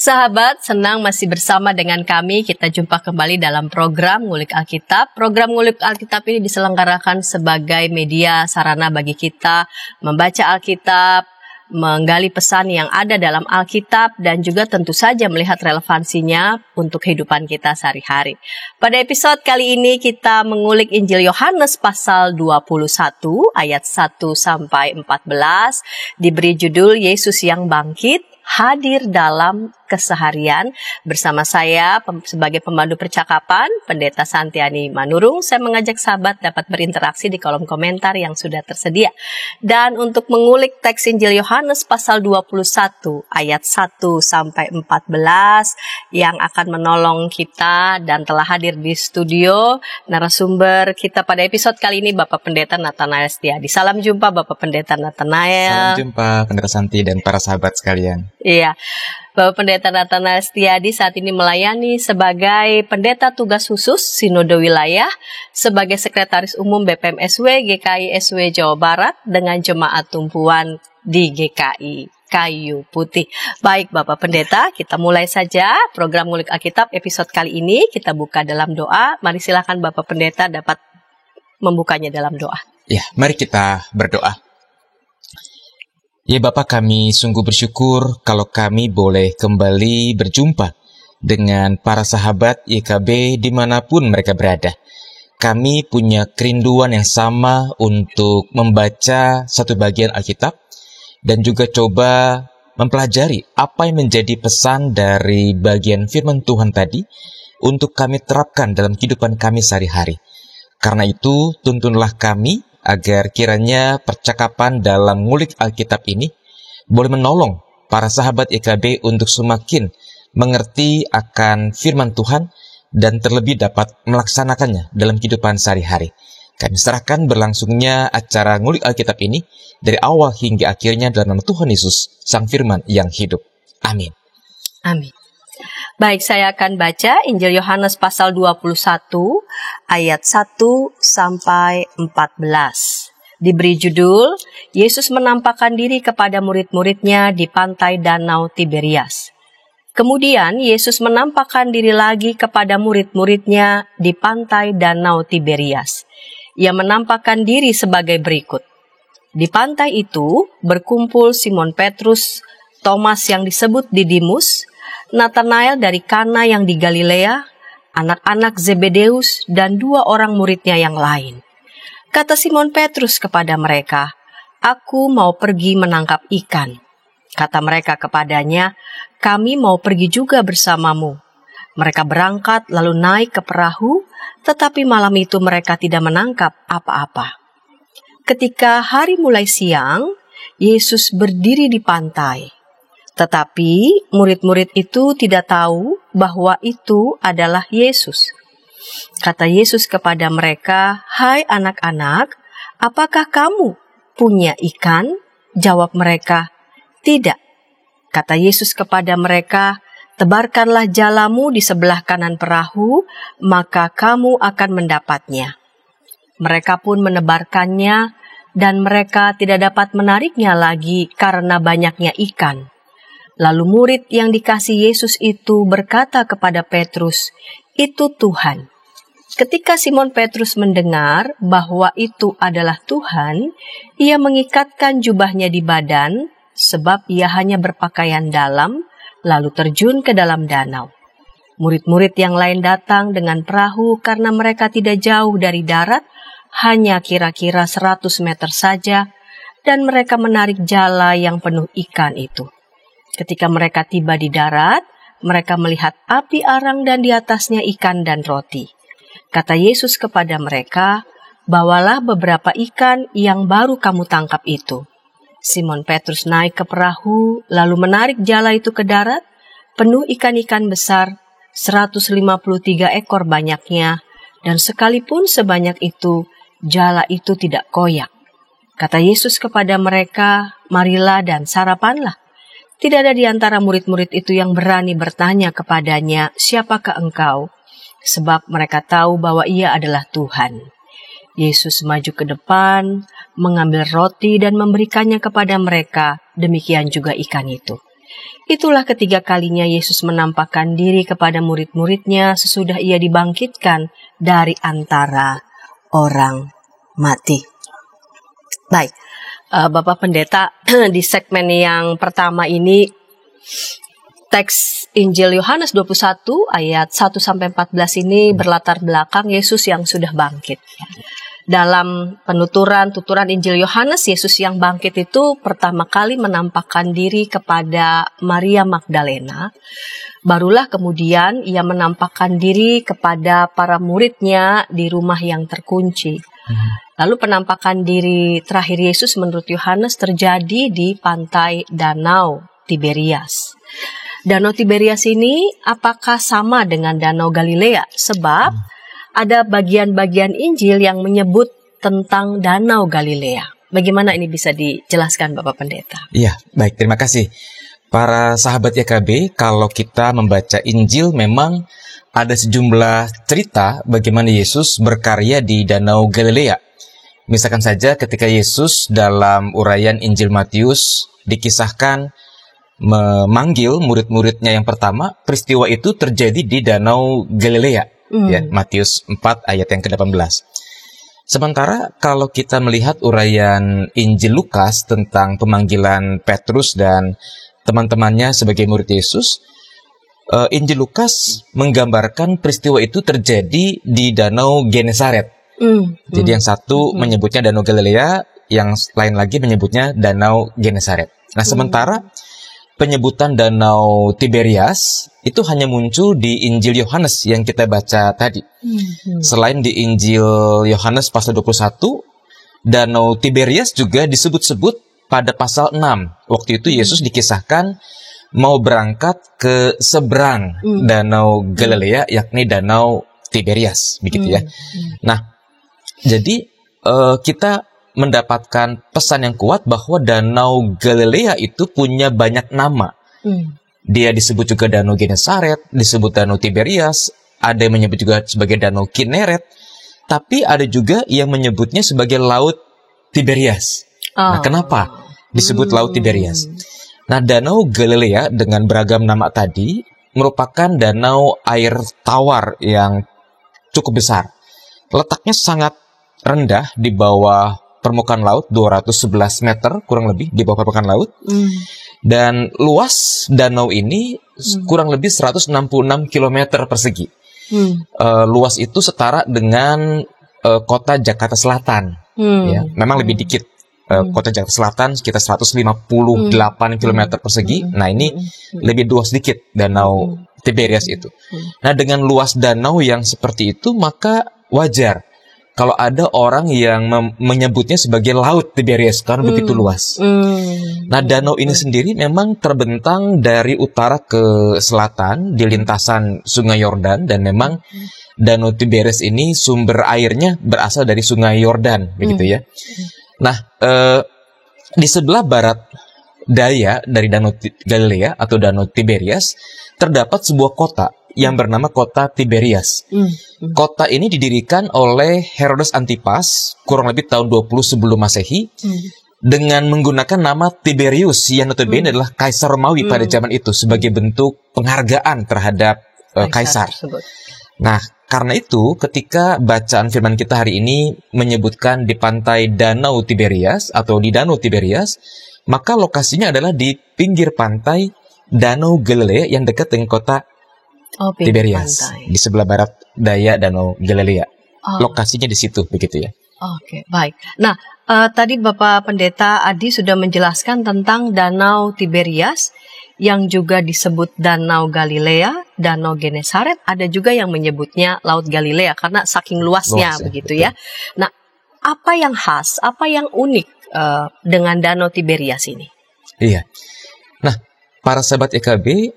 Sahabat, senang masih bersama dengan kami. Kita jumpa kembali dalam program Ngulik Alkitab. Program Ngulik Alkitab ini diselenggarakan sebagai media sarana bagi kita membaca Alkitab, menggali pesan yang ada dalam Alkitab, dan juga tentu saja melihat relevansinya untuk kehidupan kita sehari-hari. Pada episode kali ini kita mengulik Injil Yohanes pasal 21 ayat 1-14, diberi judul Yesus yang bangkit, hadir dalam keseharian. Bersama saya sebagai pemandu percakapan, Pendeta Santiani Manurung. Saya mengajak sahabat dapat berinteraksi di kolom komentar yang sudah tersedia. Dan untuk mengulik teks Injil Yohanes pasal 21 ayat 1-14 yang akan menolong kita, dan telah hadir di studio narasumber kita pada episode kali ini, Bapak Pendeta Nathanael Setiadi. Salam jumpa Bapak Pendeta Nathanael. Salam jumpa Pendeta Santi dan para sahabat sekalian. Iya, Bapak Pendeta Nathanael Setiadi saat ini melayani sebagai pendeta tugas khusus Sinode Wilayah, sebagai Sekretaris Umum BPM-SW GKI SW Jawa Barat dengan jemaat tumpuan di GKI Kayu Putih. Baik Bapak Pendeta, kita mulai saja program Ngulik Alkitab episode kali ini. Kita buka dalam doa. Mari silakan Bapak Pendeta dapat membukanya dalam doa. Ya, mari kita berdoa. Ya Bapak, kami sungguh bersyukur kalau kami boleh kembali berjumpa dengan para sahabat YKB dimanapun mereka berada. Kami punya kerinduan yang sama untuk membaca satu bagian Alkitab dan juga coba mempelajari apa yang menjadi pesan dari bagian firman Tuhan tadi untuk kami terapkan dalam kehidupan kami sehari-hari. Karena itu, tuntunlah kami agar kiranya percakapan dalam ngulik Alkitab ini boleh menolong para sahabat YKB untuk semakin mengerti akan firman Tuhan dan terlebih dapat melaksanakannya dalam kehidupan sehari-hari. Kami serahkan berlangsungnya acara ngulik Alkitab ini dari awal hingga akhirnya dalam nama Tuhan Yesus, Sang Firman yang hidup. Amin. Amin. Baik, saya akan baca Injil Yohanes pasal 21 ayat 1-14. Diberi judul, Yesus menampakkan diri kepada murid-muridnya di pantai Danau Tiberias. Kemudian Yesus menampakkan diri lagi kepada murid-muridnya di pantai Danau Tiberias. Ia menampakkan diri sebagai berikut. Di pantai itu berkumpul Simon Petrus, Thomas yang disebut Didimus, Nathanael dari Kana yang di Galilea, anak-anak Zebedeus, dan 2 orang muridnya yang lain. Kata Simon Petrus kepada mereka, "Aku mau pergi menangkap ikan." Kata mereka kepadanya, "Kami mau pergi juga bersamamu." Mereka berangkat lalu naik ke perahu, tetapi malam itu mereka tidak menangkap apa-apa. Ketika hari mulai siang, Yesus berdiri di pantai. Tetapi murid-murid itu tidak tahu bahwa itu adalah Yesus. Kata Yesus kepada mereka, "Hai anak-anak, apakah kamu punya ikan?" Jawab mereka, "Tidak." Kata Yesus kepada mereka, "Tebarkanlah jalamu di sebelah kanan perahu, maka kamu akan mendapatnya." Mereka pun menebarkannya, dan mereka tidak dapat menariknya lagi karena banyaknya ikan. Lalu murid yang dikasih Yesus itu berkata kepada Petrus, "Itu Tuhan." Ketika Simon Petrus mendengar bahwa itu adalah Tuhan, ia mengikatkan jubahnya di badan, sebab ia hanya berpakaian dalam, lalu terjun ke dalam danau. Murid-murid yang lain datang dengan perahu karena mereka tidak jauh dari darat, hanya kira-kira 100 meter saja, dan mereka menarik jala yang penuh ikan itu. Ketika mereka tiba di darat, mereka melihat api arang dan di atasnya ikan dan roti. Kata Yesus kepada mereka, "Bawalah beberapa ikan yang baru kamu tangkap itu." Simon Petrus naik ke perahu, lalu menarik jala itu ke darat, penuh ikan-ikan besar, 153 ekor banyaknya, dan sekalipun sebanyak itu, jala itu tidak koyak. Kata Yesus kepada mereka, "Marilah dan sarapanlah." Tidak ada di antara murid-murid itu yang berani bertanya kepadanya, "Siapakah engkau?" Sebab mereka tahu bahwa ia adalah Tuhan. Yesus maju ke depan, mengambil roti dan memberikannya kepada mereka, demikian juga ikan itu. Itulah ketiga kalinya Yesus menampakkan diri kepada murid-muridnya sesudah ia dibangkitkan dari antara orang mati. Baik, Bapak Pendeta, di segmen yang pertama ini teks Injil Yohanes 21 ayat 1-14 ini berlatar belakang Yesus yang sudah bangkit. Dalam tuturan Injil Yohanes, Yesus yang bangkit itu pertama kali menampakkan diri kepada Maria Magdalena. Barulah kemudian ia menampakkan diri kepada para muridnya di rumah yang terkunci. Lalu penampakan diri terakhir Yesus menurut Yohanes terjadi di pantai Danau Tiberias. Danau Tiberias ini apakah sama dengan Danau Galilea? Sebab ada bagian-bagian Injil yang menyebut tentang Danau Galilea. Bagaimana ini bisa dijelaskan Bapak Pendeta? Iya, baik, terima kasih. Para sahabat YKB, kalau kita membaca Injil memang ada sejumlah cerita bagaimana Yesus berkarya di Danau Galilea. Misalkan saja ketika Yesus dalam uraian Injil Matius dikisahkan memanggil murid-muridnya yang pertama, peristiwa itu terjadi di Danau Galilea. Ya, Matius 4 ayat yang ke-18. Sementara kalau kita melihat uraian Injil Lukas tentang pemanggilan Petrus dan teman-temannya sebagai murid Yesus, Injil Lukas menggambarkan peristiwa itu terjadi di Danau Genesaret. Jadi yang satu menyebutnya Danau Galilea, yang lain lagi menyebutnya Danau Genesaret. Nah, sementara penyebutan Danau Tiberias itu hanya muncul di Injil Yohanes yang kita baca tadi. Selain di Injil Yohanes pasal 21, Danau Tiberias juga disebut-sebut pada pasal 6. Waktu itu Yesus dikisahkan mau berangkat ke seberang Danau Galilea, yakni Danau Tiberias, begitu ya. Nah, jadi kita mendapatkan pesan yang kuat bahwa Danau Galilea itu punya banyak nama. Dia disebut juga Danau Genesaret, disebut Danau Tiberias, ada yang menyebut juga sebagai Danau Kineret, tapi ada juga yang menyebutnya sebagai Laut Tiberias. Nah, kenapa disebut Laut Tiberias? Nah, Danau Galilea dengan beragam nama tadi merupakan danau air tawar yang cukup besar. Letaknya sangat rendah di bawah permukaan laut, 211 meter kurang lebih di bawah permukaan laut. Dan luas danau ini kurang lebih 166 km persegi. Luas itu setara dengan kota Jakarta Selatan. Ya, memang lebih dikit. Kota Jakarta Selatan sekitar 158 km persegi. Nah, ini lebih luas sedikit Danau Tiberias itu. Nah, dengan luas danau yang seperti itu, maka wajar kalau ada orang yang menyebutnya sebagai Laut Tiberias karena begitu luas. Nah, danau ini sendiri memang terbentang dari utara ke selatan di lintasan Sungai Yordan, dan memang Danau Tiberias ini sumber airnya berasal dari Sungai Yordan, begitu ya. Nah, di sebelah barat daya dari Danau Galilea atau Danau Tiberias terdapat sebuah kota yang bernama kota Tiberias. Kota ini didirikan oleh Herodes Antipas kurang lebih tahun 20 sebelum Masehi dengan menggunakan nama Tiberius yang notabene adalah kaisar Romawi pada zaman itu sebagai bentuk penghargaan terhadap kaisar. Nah, karena itu ketika bacaan firman kita hari ini menyebutkan di pantai Danau Tiberias atau di Danau Tiberias, maka lokasinya adalah di pinggir pantai Danau Galilea yang dekat dengan kota Tiberias, di sebelah barat daya Danau Galilea. Lokasinya di situ, begitu ya. Oke, baik. Nah, tadi Bapak Pendeta Adi sudah menjelaskan tentang Danau Tiberias yang juga disebut Danau Galilea, Danau Genesaret, ada juga yang menyebutnya Laut Galilea karena saking luasnya, begitu betul. Ya. Nah, apa yang khas, apa yang unik dengan Danau Tiberias ini? Iya. Nah, para sahabat EKB,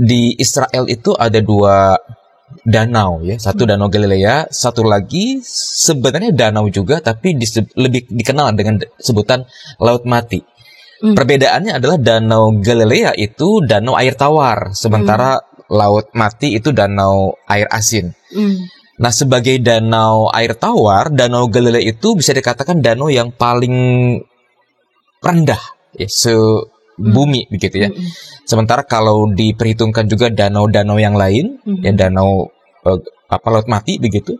di Israel itu ada dua danau ya, satu Danau Galilea, satu lagi sebenarnya danau juga tapi lebih dikenal dengan sebutan Laut Mati. Perbedaannya adalah Danau Galilea itu danau air tawar, sementara Laut Mati itu danau air asin. Nah, sebagai danau air tawar, Danau Galilea itu bisa dikatakan danau yang paling rendah ya, bumi begitu ya. Sementara kalau diperhitungkan juga danau-danau yang lain, ya danau Laut Mati begitu.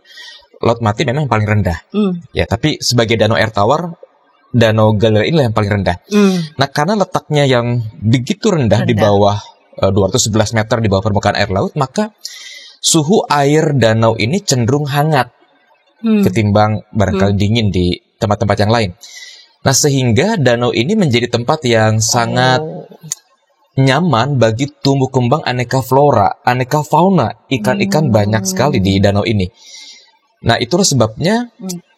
Laut Mati memang yang paling rendah. Ya, tapi sebagai danau air tawar, Danau Galilea inilah yang paling rendah. Nah, karena letaknya yang begitu rendah di bawah 211 meter di bawah permukaan air laut, maka suhu air danau ini cenderung hangat ketimbang barangkali dingin di tempat-tempat yang lain. Nah, sehingga danau ini menjadi tempat yang sangat nyaman bagi tumbuh kembang aneka flora, aneka fauna, ikan-ikan banyak sekali di danau ini. Nah, itulah sebabnya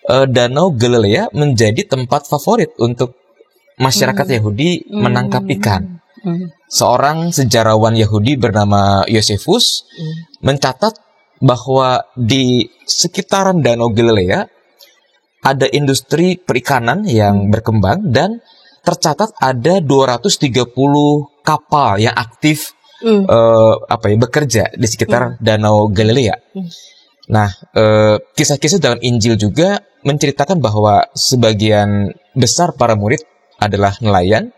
Danau Galilea menjadi tempat favorit untuk masyarakat Yahudi menangkap ikan. Seorang sejarawan Yahudi bernama Yosefus mencatat bahwa di sekitaran Danau Galilea ada industri perikanan yang berkembang dan tercatat ada 230 kapal yang aktif bekerja di sekitar Danau Galilea. Nah, kisah-kisah dalam Injil juga menceritakan bahwa sebagian besar para murid adalah nelayan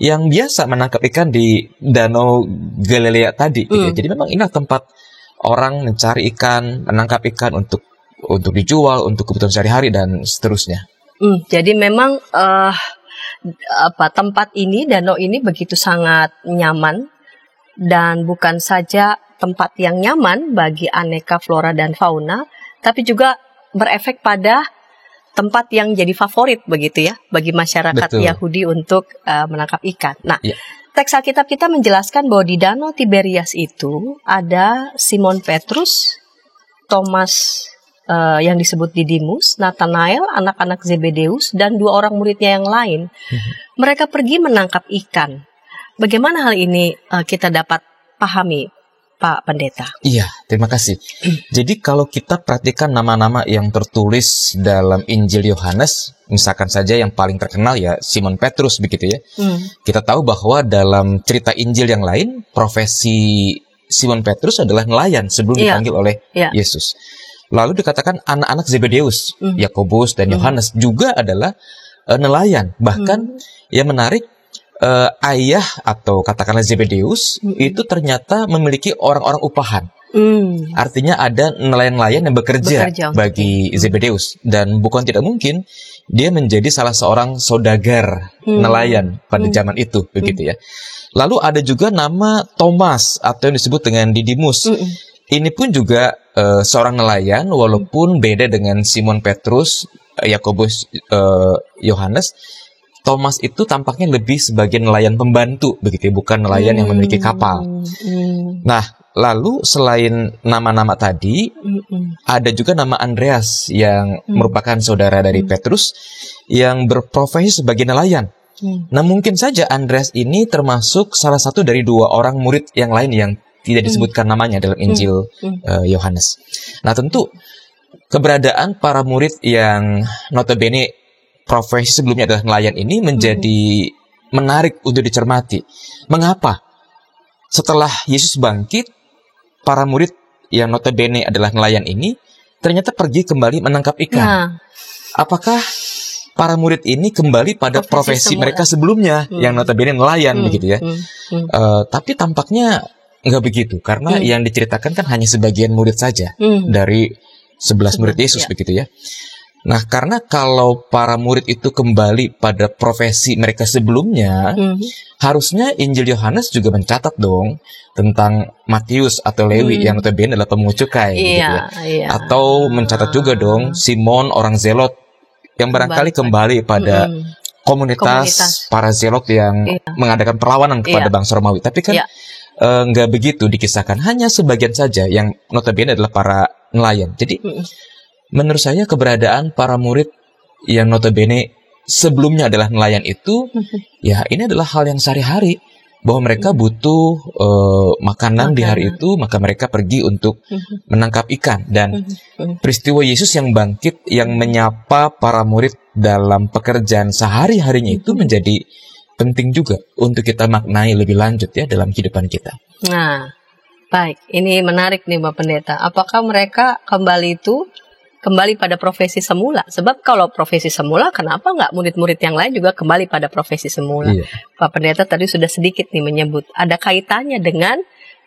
yang biasa menangkap ikan di Danau Galilea tadi. Gitu. Jadi memang inilah tempat orang mencari ikan, menangkap ikan untuk dijual, untuk kebutuhan sehari-hari dan seterusnya. Jadi memang tempat ini, danau ini begitu sangat nyaman, dan bukan saja tempat yang nyaman bagi aneka flora dan fauna, tapi juga berefek pada tempat yang jadi favorit begitu ya bagi masyarakat Yahudi untuk menangkap ikan. Nah, teks Alkitab kita menjelaskan bahwa di Danau Tiberias itu ada Simon Petrus, Thomas yang disebut Didimus, Nathanael, anak-anak Zebedeus, dan 2 orang muridnya yang lain. Mereka pergi menangkap ikan. Bagaimana hal ini kita dapat pahami, Pak Pendeta? Iya, terima kasih. Jadi kalau kita perhatikan nama-nama yang tertulis dalam Injil Yohanes, misalkan saja yang paling terkenal ya Simon Petrus begitu ya. Kita tahu bahwa dalam cerita Injil yang lain, profesi Simon Petrus adalah nelayan sebelum dipanggil oleh Yesus. Lalu dikatakan anak-anak Zebedeus, Yakobus dan Yohanes juga adalah nelayan. Bahkan yang menarik, ayah atau katakanlah Zebedeus itu ternyata memiliki orang-orang upahan. Artinya ada nelayan-nelayan yang bekerja bagi Zebedeus, dan bukan tidak mungkin dia menjadi salah seorang saudagar nelayan pada zaman itu begitu ya. Lalu ada juga nama Thomas atau yang disebut dengan Didimus. Ini pun juga seorang nelayan, walaupun beda dengan Simon Petrus, Yakobus, Yohanes. Thomas itu tampaknya lebih sebagai nelayan pembantu begitu, bukan nelayan yang memiliki kapal. Nah, lalu selain nama-nama tadi, ada juga nama Andreas yang merupakan saudara dari Petrus yang berprofesi sebagai nelayan. Nah, mungkin saja Andreas ini termasuk salah satu dari 2 orang murid yang lain yang tidak disebutkan namanya dalam Injil Yohanes. Nah, tentu keberadaan para murid yang notabene profesi sebelumnya adalah nelayan ini menjadi menarik untuk dicermati. Mengapa? Setelah Yesus bangkit, para murid yang notabene adalah nelayan ini ternyata pergi kembali menangkap ikan. Apakah para murid ini kembali pada profesi mereka sebelumnya yang notabene nelayan begitu ya? Tapi tampaknya nggak begitu, karena yang diceritakan kan hanya sebagian murid saja dari 11 murid Yesus begitu ya. Nah, karena kalau para murid itu kembali pada profesi mereka sebelumnya, harusnya Injil Yohanes juga mencatat dong tentang Matius atau Lewi yang notabene adalah pemungut cukai, gitu ya. Atau mencatat juga dong Simon orang Zelot yang barangkali kembali pada komunitas para Zelot yang mengadakan perlawanan kepada bangsa Romawi. Tapi kan nggak begitu dikisahkan, hanya sebagian saja yang notabene adalah para nelayan. Jadi menurut saya keberadaan para murid yang notabene sebelumnya adalah nelayan itu, ya ini adalah hal yang sehari-hari, bahwa mereka butuh makanan di hari itu, maka mereka pergi untuk menangkap ikan. Dan peristiwa Yesus yang bangkit, yang menyapa para murid dalam pekerjaan sehari-harinya itu menjadi penting juga untuk kita maknai lebih lanjut ya dalam kehidupan kita. Nah, baik, ini menarik nih Bapak Pendeta. Apakah mereka kembali itu kembali pada profesi semula. Sebab kalau profesi semula, kenapa nggak murid-murid yang lain juga kembali pada profesi semula? Iya. Pak Pendeta tadi sudah sedikit nih menyebut ada kaitannya dengan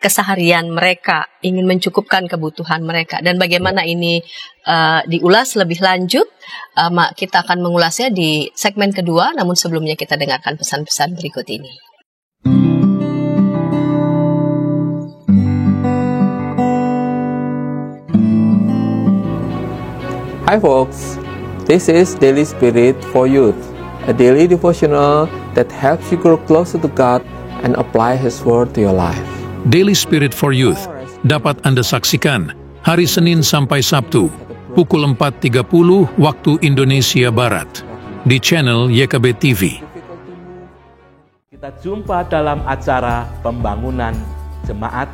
keseharian mereka, ingin mencukupkan kebutuhan mereka. Dan bagaimana ini diulas lebih lanjut, kita akan mengulasnya di segmen kedua, namun sebelumnya kita dengarkan pesan-pesan berikut ini. Hi folks, this is Daily Spirit for Youth, a daily devotional that helps you grow closer to God and apply His Word to your life. Daily Spirit for Youth dapat Anda saksikan hari Senin sampai Sabtu pukul 4.30 waktu Indonesia Barat di channel YKB TV. Kita jumpa dalam acara Pembangunan Jemaat.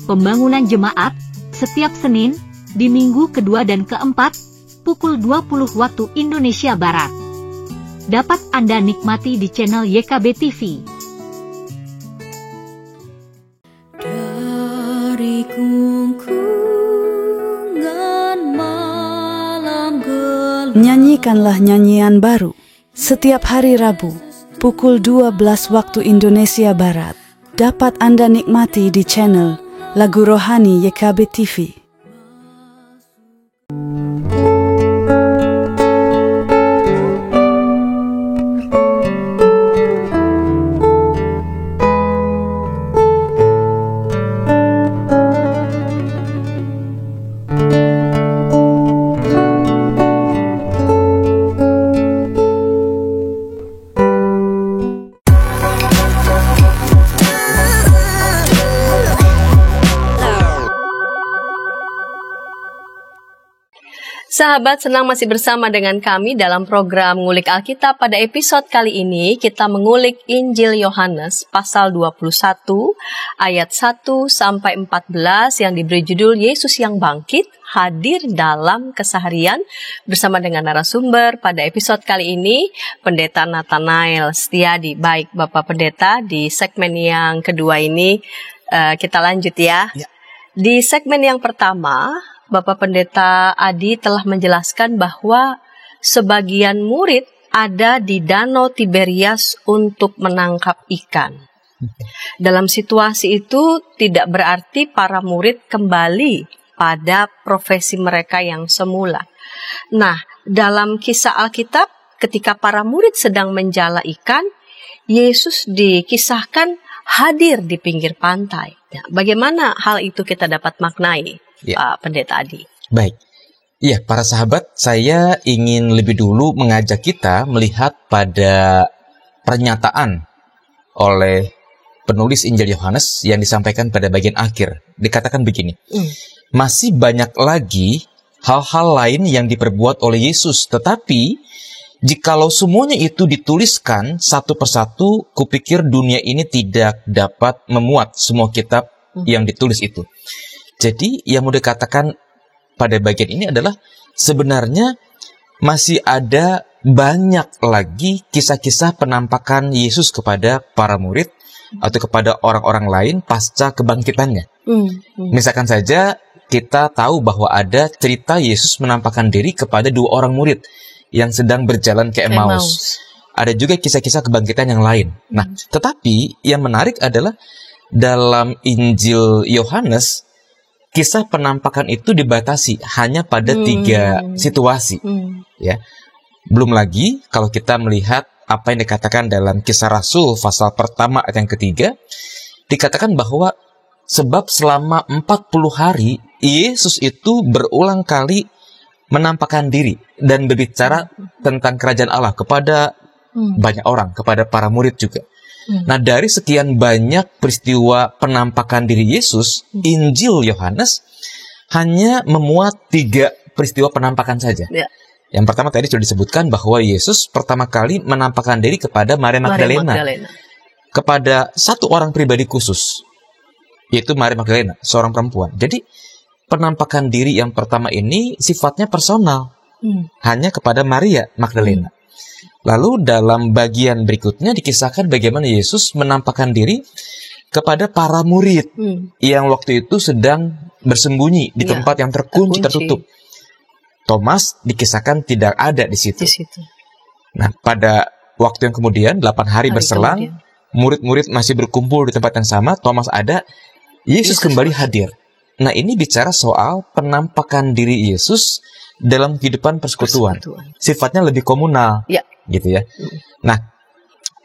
Pembangunan Jemaat setiap Senin di minggu kedua dan keempat pukul 20 waktu Indonesia Barat. Dapat Anda nikmati di channel YKB TV. Dari gungkungan malam gelap, Nyanyikanlah nyanyian baru setiap hari Rabu pukul 12 waktu Indonesia Barat. Dapat Anda nikmati di channel Lagu Rohani YKB TV. Sahabat, senang masih bersama dengan kami dalam program Ngulik Alkitab. Pada episode kali ini kita mengulik Injil Yohanes pasal 21 ayat 1 sampai 14 yang diberi judul Yesus yang bangkit hadir dalam keseharian bersama dengan narasumber. Pada episode kali ini Pendeta Nathanael Setiadi. Baik Bapak Pendeta, di segmen yang kedua ini kita lanjut ya. Di segmen yang pertama Bapak Pendeta Adi telah menjelaskan bahwa sebagian murid ada di Danau Tiberias untuk menangkap ikan. Dalam situasi itu tidak berarti para murid kembali pada profesi mereka yang semula. Nah, dalam kisah Alkitab ketika para murid sedang menjala ikan, Yesus dikisahkan hadir di pinggir pantai. Nah, bagaimana hal itu kita dapat maknai? Pak Pendeta Adi. Baik. Ya, para sahabat, saya ingin lebih dulu mengajak kita melihat pada pernyataan oleh penulis Injil Yohanes yang disampaikan pada bagian akhir. Dikatakan begini, masih banyak lagi hal-hal lain yang diperbuat oleh Yesus, tetapi jikalau semuanya itu dituliskan satu persatu, kupikir dunia ini tidak dapat memuat semua kitab yang ditulis itu. Jadi yang mau dikatakan pada bagian ini adalah sebenarnya masih ada banyak lagi kisah-kisah penampakan Yesus kepada para murid atau kepada orang-orang lain pasca kebangkitannya. Misalkan saja kita tahu bahwa ada cerita Yesus menampakkan diri kepada 2 orang murid yang sedang berjalan ke Emmaus. Ada juga kisah-kisah kebangkitan yang lain. Nah, tetapi yang menarik adalah dalam Injil Yohanes, kisah penampakan itu dibatasi hanya pada 3 situasi. Ya. Belum lagi kalau kita melihat apa yang dikatakan dalam Kisah Rasul pasal pertama ayat yang ketiga, dikatakan bahwa sebab selama 40 hari Yesus itu berulang kali menampakkan diri dan berbicara tentang kerajaan Allah kepada banyak orang, kepada para murid juga. Nah, dari sekian banyak peristiwa penampakan diri Yesus, Injil Yohanes hanya memuat 3 peristiwa penampakan saja. Yang pertama tadi sudah disebutkan bahwa Yesus pertama kali menampakkan diri kepada Maria Magdalena. Kepada satu orang pribadi khusus, yaitu Maria Magdalena, seorang perempuan. Jadi, penampakan diri yang pertama ini sifatnya personal, hanya kepada Maria Magdalena. Lalu dalam bagian berikutnya dikisahkan bagaimana Yesus menampakkan diri kepada para murid yang waktu itu sedang bersembunyi di tempat yang terkunci, tertutup. Thomas dikisahkan tidak ada di situ. Di situ. Nah, pada waktu yang kemudian 8 hari berselang, murid-murid masih berkumpul di tempat yang sama, Thomas ada, Yesus kembali hadir. Nah, ini bicara soal penampakan diri Yesus dalam kehidupan persekutuan. Sifatnya lebih komunal, gitu ya. Nah,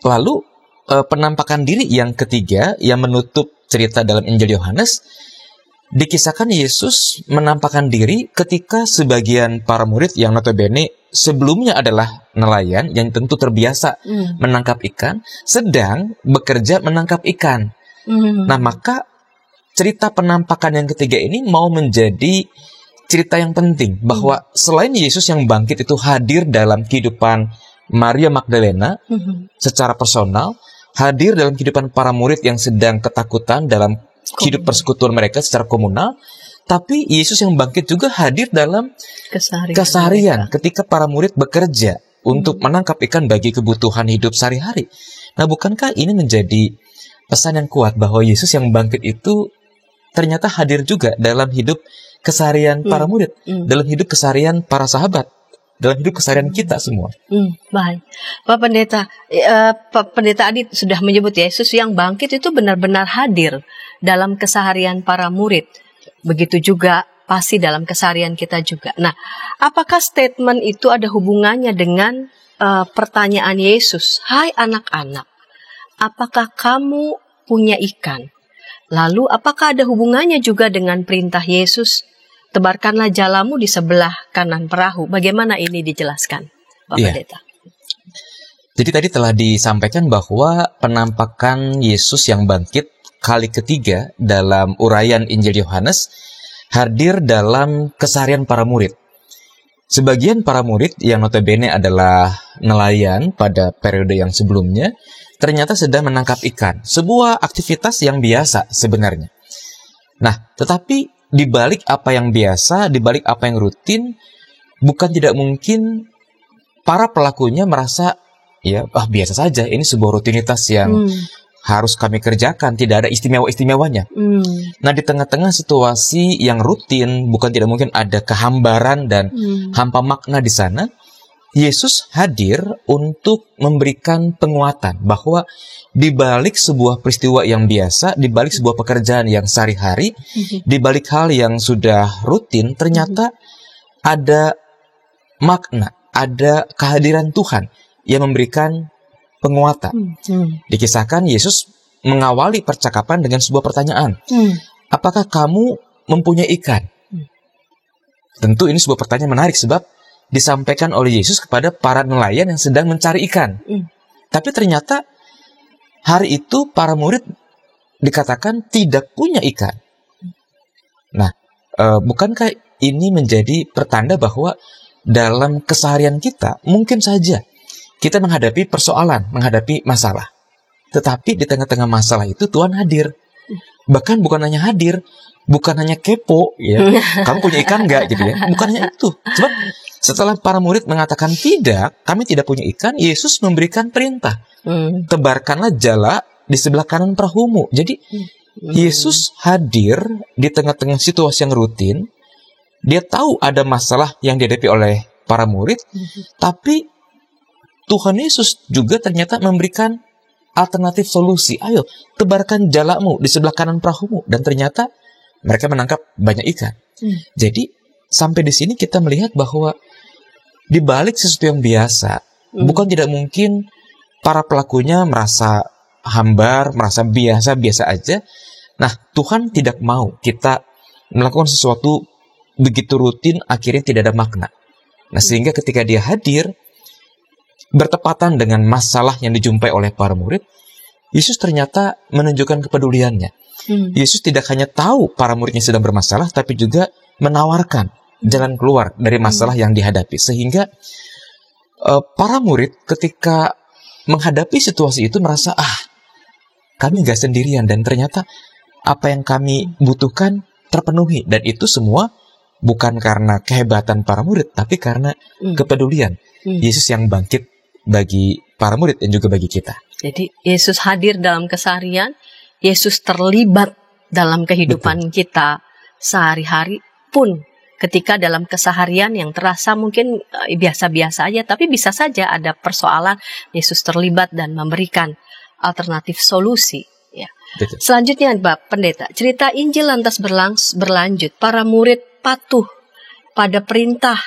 lalu penampakan diri yang ketiga yang menutup cerita dalam Injil Yohanes, dikisahkan Yesus menampakkan diri ketika sebagian para murid yang notabene sebelumnya adalah nelayan yang tentu terbiasa menangkap ikan, sedang bekerja menangkap ikan. Nah, maka cerita penampakan yang ketiga ini mau menjadi cerita yang penting, bahwa selain Yesus yang bangkit itu hadir dalam kehidupan Maria Magdalena secara personal, hadir dalam kehidupan para murid yang sedang ketakutan dalam hidup persekutuan mereka secara komunal, tapi Yesus yang bangkit juga hadir dalam keseharian ketika para murid bekerja untuk menangkap ikan bagi kebutuhan hidup sehari-hari. Nah, bukankah ini menjadi pesan yang kuat bahwa Yesus yang bangkit itu ternyata hadir juga dalam hidup keseharian para murid, dalam hidup keseharian para sahabat, dalam hidup keseharian kita semua. Baik, Pak Pendeta, Pak Pendeta Adit sudah menyebut Yesus yang bangkit itu benar-benar hadir dalam keseharian para murid. Begitu juga pasti dalam keseharian kita juga. Nah, apakah statement itu ada hubungannya dengan pertanyaan Yesus, "Hai anak-anak, apakah kamu punya ikan?" Lalu, apakah ada hubungannya juga dengan perintah Yesus, "Tebarkanlah jalamu di sebelah kanan perahu"? Bagaimana ini dijelaskan, Pak Pendeta? Jadi tadi telah disampaikan bahwa penampakan Yesus yang bangkit kali ketiga dalam uraian Injil Yohanes hadir dalam keseharian para murid. Sebagian para murid yang notabene adalah nelayan pada periode yang sebelumnya, ternyata sedang menangkap ikan, sebuah aktivitas yang biasa sebenarnya. Nah, tetapi di balik apa yang biasa, di balik apa yang rutin, bukan tidak mungkin para pelakunya merasa, biasa saja, ini sebuah rutinitas yang harus kami kerjakan, tidak ada istimewa-istimewanya. Nah, di tengah-tengah situasi yang rutin, bukan tidak mungkin ada kehambaran dan hampa makna di sana, Yesus hadir untuk memberikan penguatan bahwa di balik sebuah peristiwa yang biasa, di balik sebuah pekerjaan yang sehari-hari, di balik hal yang sudah rutin, ternyata ada makna, ada kehadiran Tuhan yang memberikan penguatan. Dikisahkan Yesus mengawali percakapan dengan sebuah pertanyaan. Apakah kamu mempunyai ikan? Tentu ini sebuah pertanyaan menarik sebab disampaikan oleh Yesus kepada para nelayan yang sedang mencari ikan. Tapi ternyata hari itu para murid dikatakan tidak punya ikan. Nah, bukankah ini menjadi pertanda bahwa dalam keseharian kita mungkin saja kita menghadapi persoalan, menghadapi masalah. Tetapi di tengah-tengah masalah itu Tuhan hadir. Bahkan bukan hanya hadir, bukan hanya kepo, kamu punya ikan nggak gitu ya. Bukan hanya itu. Sebab setelah para murid mengatakan tidak, kami tidak punya ikan, Yesus memberikan perintah. Tebarkanlah jala di sebelah kanan perahumu. Jadi Yesus hadir di tengah-tengah situasi yang rutin. Dia tahu ada masalah yang dihadapi oleh para murid, tapi Tuhan Yesus juga ternyata memberikan alternatif solusi. Ayo, tebarkan jalamu di sebelah kanan perahumu. Dan ternyata mereka menangkap banyak ikan. Jadi, sampai di sini kita melihat bahwa di balik sesuatu yang biasa, bukan tidak mungkin para pelakunya merasa hambar, merasa biasa-biasa aja. Nah, Tuhan tidak mau kita melakukan sesuatu begitu rutin, akhirnya tidak ada makna. Nah, sehingga ketika dia hadir, bertepatan dengan masalah yang dijumpai oleh para murid, Yesus ternyata menunjukkan kepeduliannya. Yesus tidak hanya tahu para muridnya sedang bermasalah, tapi juga menawarkan jalan keluar dari masalah yang dihadapi. Sehingga para murid ketika menghadapi situasi itu merasa, kami gak sendirian, dan ternyata apa yang kami butuhkan terpenuhi. Dan itu semua bukan karena kehebatan para murid, tapi karena kepedulian Yesus yang bangkit bagi para murid dan juga bagi kita. Jadi Yesus hadir dalam keseharian, Yesus terlibat dalam kehidupan kita sehari-hari pun Ketika dalam keseharian yang terasa mungkin biasa-biasa aja, tapi bisa saja ada persoalan, Yesus terlibat dan memberikan alternatif solusi. Ya. Betul. Selanjutnya, Bapak Pendeta, cerita Injil lantas berlanjut. Para murid patuh pada perintah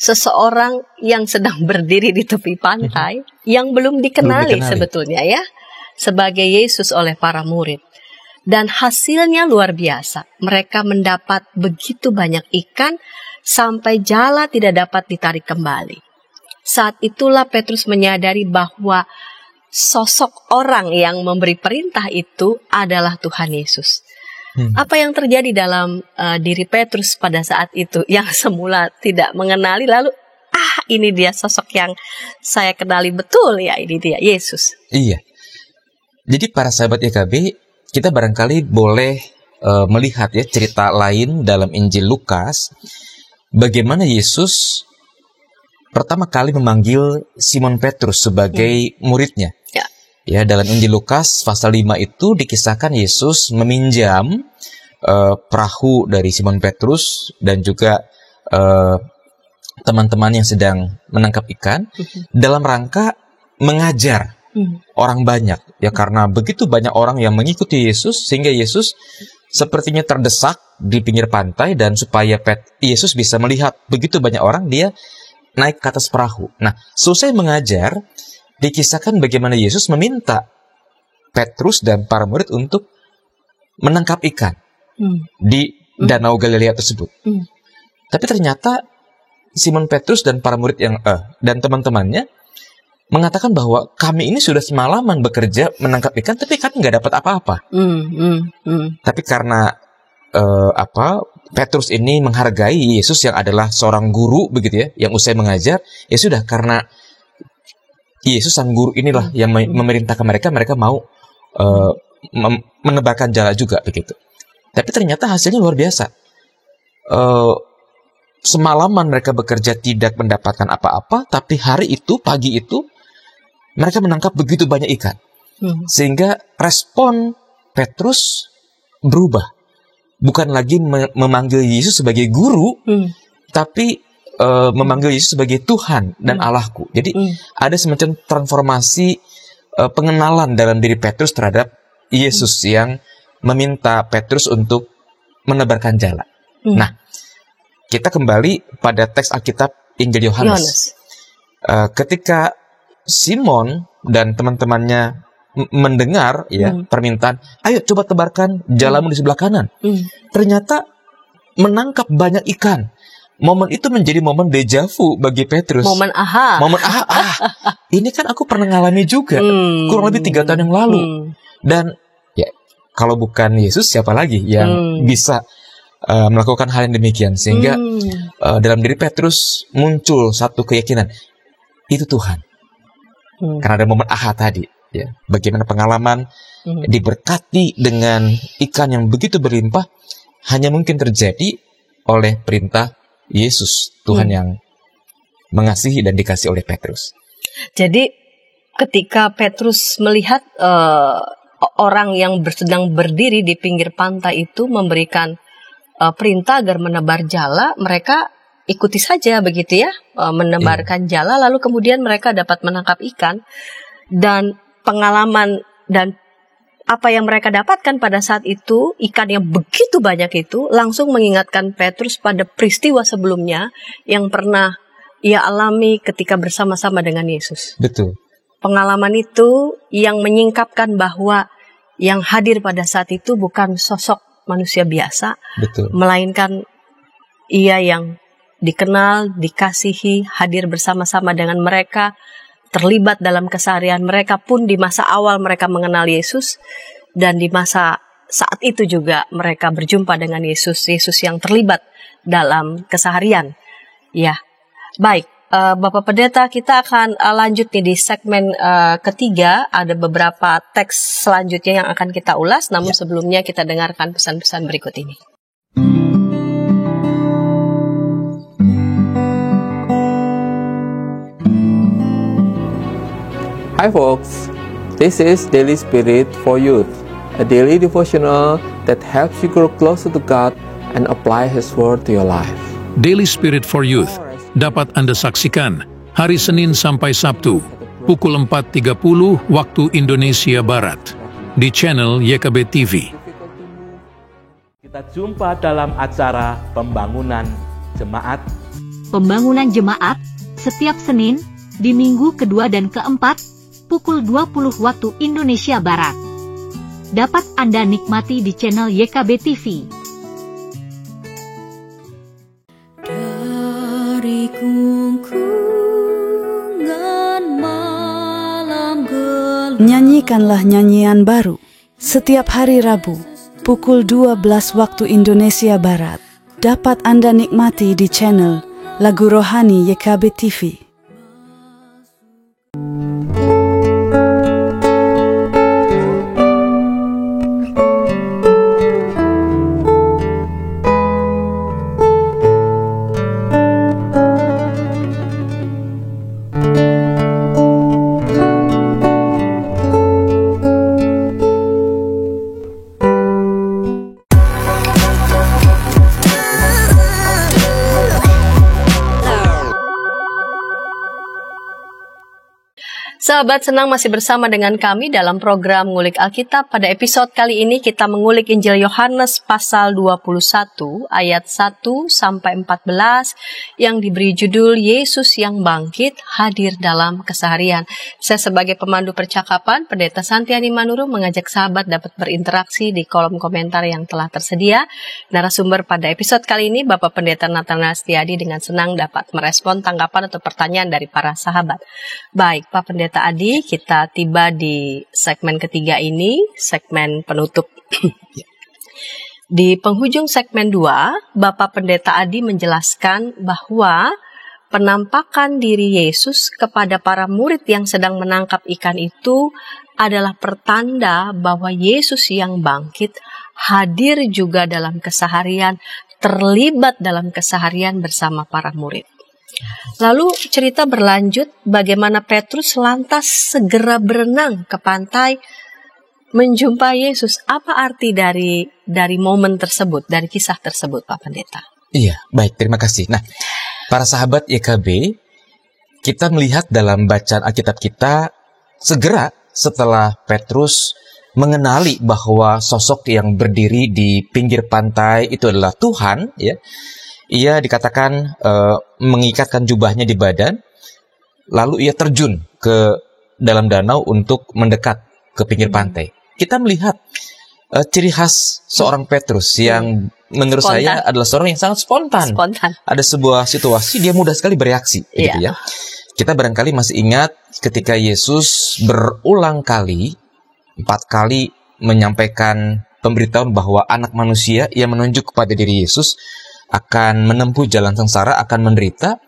seseorang yang sedang berdiri di tepi pantai, yang belum dikenali sebetulnya ya, sebagai Yesus oleh para murid. Dan hasilnya luar biasa. Mereka mendapat begitu banyak ikan sampai jala tidak dapat ditarik kembali. Saat itulah Petrus menyadari bahwa sosok orang yang memberi perintah itu adalah Tuhan Yesus. Apa yang terjadi dalam diri Petrus pada saat itu yang semula tidak mengenali, lalu ini dia sosok yang saya kenali betul ya, ini dia Yesus. Iya. Jadi para sahabat YKB, kita barangkali boleh melihat ya cerita lain dalam Injil Lukas, bagaimana Yesus pertama kali memanggil Simon Petrus sebagai muridnya. Ya, dalam Injil Lukas pasal 5 itu dikisahkan Yesus meminjam perahu dari Simon Petrus dan juga teman-teman yang sedang menangkap ikan dalam rangka mengajar orang banyak, ya, karena begitu banyak orang yang mengikuti Yesus sehingga Yesus sepertinya terdesak di pinggir pantai, dan supaya Yesus bisa melihat begitu banyak orang, dia naik ke atas perahu. Nah, selesai mengajar, dikisahkan bagaimana Yesus meminta Petrus dan para murid untuk menangkap ikan di Danau Galilea tersebut. Tapi ternyata Simon Petrus dan para murid dan teman-temannya mengatakan bahwa kami ini sudah semalaman bekerja menangkap ikan, tapi kami nggak dapat apa-apa. Tapi karena Petrus ini menghargai Yesus yang adalah seorang guru begitu ya, yang usai mengajar, ya sudah, karena Yesus sang guru inilah yang memerintahkan mereka mau menebarkan jala juga begitu. Tapi ternyata hasilnya luar biasa. Semalaman mereka bekerja tidak mendapatkan apa-apa, tapi hari itu, pagi itu, mereka menangkap begitu banyak ikan. Sehingga respon Petrus berubah. Bukan lagi memanggil Yesus sebagai guru, tapi memanggil Yesus sebagai Tuhan dan Allahku. Jadi ada semacam transformasi pengenalan dalam diri Petrus terhadap Yesus yang meminta Petrus untuk menebarkan jala. Nah, kita kembali pada teks Alkitab Injil Yohanes. Ketika Simon dan teman-temannya mendengar permintaan, ayo coba tebarkan jalamu di sebelah kanan. Ternyata menangkap banyak ikan. Momen itu menjadi momen deja vu bagi Petrus. Momen aha. Ini kan aku pernah ngalami juga, kurang lebih 3 tahun yang lalu. Dan ya, kalau bukan Yesus, siapa lagi yang bisa melakukan hal yang demikian? Sehingga dalam diri Petrus muncul satu keyakinan, itu Tuhan. Karena ada momen aha tadi, ya, bagaimana pengalaman diberkati dengan ikan yang begitu berlimpah hanya mungkin terjadi oleh perintah Yesus, Tuhan yang mengasihi dan dikasihi oleh Petrus. Jadi ketika Petrus melihat orang yang sedang berdiri di pinggir pantai itu memberikan perintah agar menebar jala, mereka ikuti saja begitu ya, menebarkan jala, lalu kemudian mereka dapat menangkap ikan. Dan pengalaman dan apa yang mereka dapatkan pada saat itu, ikan yang begitu banyak itu langsung mengingatkan Petrus pada peristiwa sebelumnya yang pernah ia alami ketika bersama-sama dengan Yesus. Betul. Pengalaman itu yang menyingkapkan bahwa yang hadir pada saat itu bukan sosok manusia biasa, betul, melainkan ia yang dikenal, dikasihi, hadir bersama-sama dengan mereka, terlibat dalam keseharian mereka pun di masa awal mereka mengenal Yesus, dan di masa saat itu juga mereka berjumpa dengan Yesus yang terlibat dalam keseharian. Ya, baik, Bapak Pendeta, kita akan lanjut nih di segmen ketiga. Ada beberapa teks selanjutnya yang akan kita ulas, namun sebelumnya kita dengarkan pesan-pesan berikut ini. Hi folks, this is Daily Spirit for Youth, a daily devotional that helps you grow closer to God and apply His Word to your life. Daily Spirit for Youth dapat Anda saksikan hari Senin sampai Sabtu pukul 4.30 waktu Indonesia Barat di channel YKB TV. Kita jumpa dalam acara pembangunan jemaat. Pembangunan jemaat setiap Senin di minggu kedua dan keempat pukul 20 waktu Indonesia Barat. Dapat Anda nikmati di channel YKB TV. Dari gungkungan malam gelap. Nyanyikanlah nyanyian baru setiap hari Rabu pukul 12 waktu Indonesia Barat. Dapat Anda nikmati di channel Lagu Rohani YKB TV. Sahabat senang masih bersama dengan kami dalam program Ngulik Alkitab. Pada episode kali ini kita mengulik Injil Yohanes pasal 21 ayat 1 sampai 14 yang diberi judul Yesus yang bangkit hadir dalam keseharian. Saya sebagai pemandu percakapan, Pendeta Santiani Manuru mengajak sahabat dapat berinteraksi di kolom komentar yang telah tersedia. Narasumber pada episode kali ini Bapak Pendeta Nathanael Setiadi dengan senang dapat merespon tanggapan atau pertanyaan dari para sahabat. Baik, Pak Pendeta Adi, kita tiba di segmen ketiga ini, segmen penutup. Di penghujung segmen 2, Bapak Pendeta Adi menjelaskan bahwa penampakan diri Yesus kepada para murid yang sedang menangkap ikan itu adalah pertanda bahwa Yesus yang bangkit hadir juga dalam keseharian, terlibat dalam keseharian bersama para murid. Lalu cerita berlanjut bagaimana Petrus lantas segera berenang ke pantai menjumpai Yesus. Apa arti dari momen tersebut, dari kisah tersebut, Pak Pendeta? Iya, baik, terima kasih. Nah, para sahabat YKB, kita melihat dalam bacaan Alkitab kita, segera setelah Petrus mengenali bahwa sosok yang berdiri di pinggir pantai itu adalah Tuhan, ya. Ia dikatakan mengikatkan jubahnya di badan, lalu ia terjun ke dalam danau untuk mendekat ke pinggir pantai. Kita melihat ciri khas seorang Petrus yang menurut saya adalah seorang yang sangat spontan. Ada sebuah situasi dia mudah sekali bereaksi, gitu ya. Kita barangkali masih ingat ketika Yesus berulang kali, 4 kali menyampaikan pemberitahuan bahwa anak manusia yang menunjuk kepada diri Yesus akan menempuh jalan sengsara, akan menderita.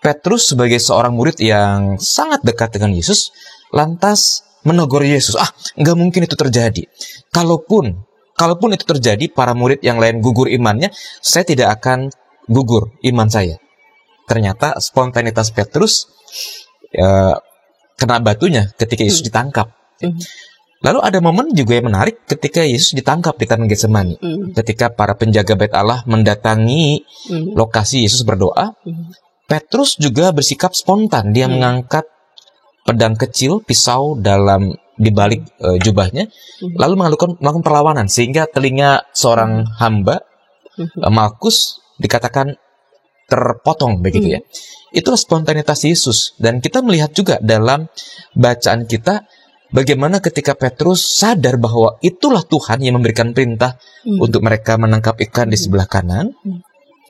Petrus sebagai seorang murid yang sangat dekat dengan Yesus, lantas menegur Yesus, nggak mungkin itu terjadi. Kalaupun itu terjadi, para murid yang lain gugur imannya, saya tidak akan gugur iman saya. Ternyata spontanitas Petrus kena batunya ketika Yesus ditangkap. Lalu ada momen juga yang menarik ketika Yesus ditangkap di Taman Getsemani. Ketika para penjaga bait Allah mendatangi lokasi Yesus berdoa, Petrus juga bersikap spontan. Dia mengangkat pedang kecil, pisau di balik jubahnya, lalu melakukan perlawanan sehingga telinga seorang hamba, Malkus, dikatakan terpotong begitu ya. Itulah spontanitas Yesus. Dan kita melihat juga dalam bacaan kita bagaimana ketika Petrus sadar bahwa itulah Tuhan yang memberikan perintah untuk mereka menangkap ikan di sebelah kanan,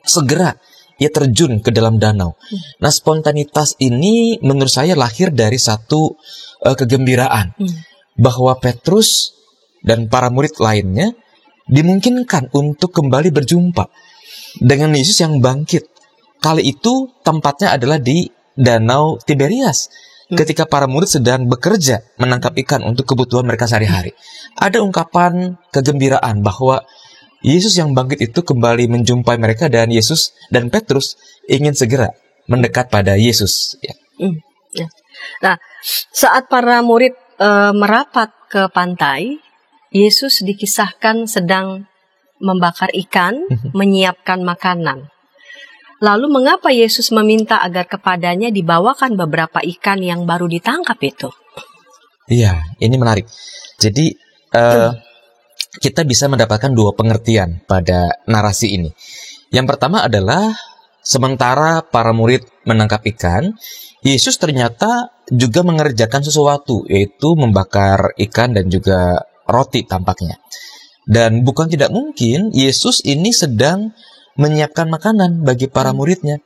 segera ia terjun ke dalam danau. Nah, spontanitas ini menurut saya lahir dari satu kegembiraan bahwa Petrus dan para murid lainnya dimungkinkan untuk kembali berjumpa dengan Yesus yang bangkit. Kali itu tempatnya adalah di Danau Tiberias. Ketika para murid sedang bekerja menangkap ikan untuk kebutuhan mereka sehari-hari, ada ungkapan kegembiraan bahwa Yesus yang bangkit itu kembali menjumpai mereka, dan Yesus dan Petrus ingin segera mendekat pada Yesus. Nah, saat para murid merapat ke pantai, Yesus dikisahkan sedang membakar ikan, menyiapkan makanan. Lalu mengapa Yesus meminta agar kepadanya dibawakan beberapa ikan yang baru ditangkap itu? Iya, ini menarik. Jadi kita bisa mendapatkan dua pengertian pada narasi ini. Yang pertama adalah sementara para murid menangkap ikan, Yesus ternyata juga mengerjakan sesuatu, yaitu membakar ikan dan juga roti tampaknya. Dan bukan tidak mungkin Yesus ini sedang menyiapkan makanan bagi para muridnya.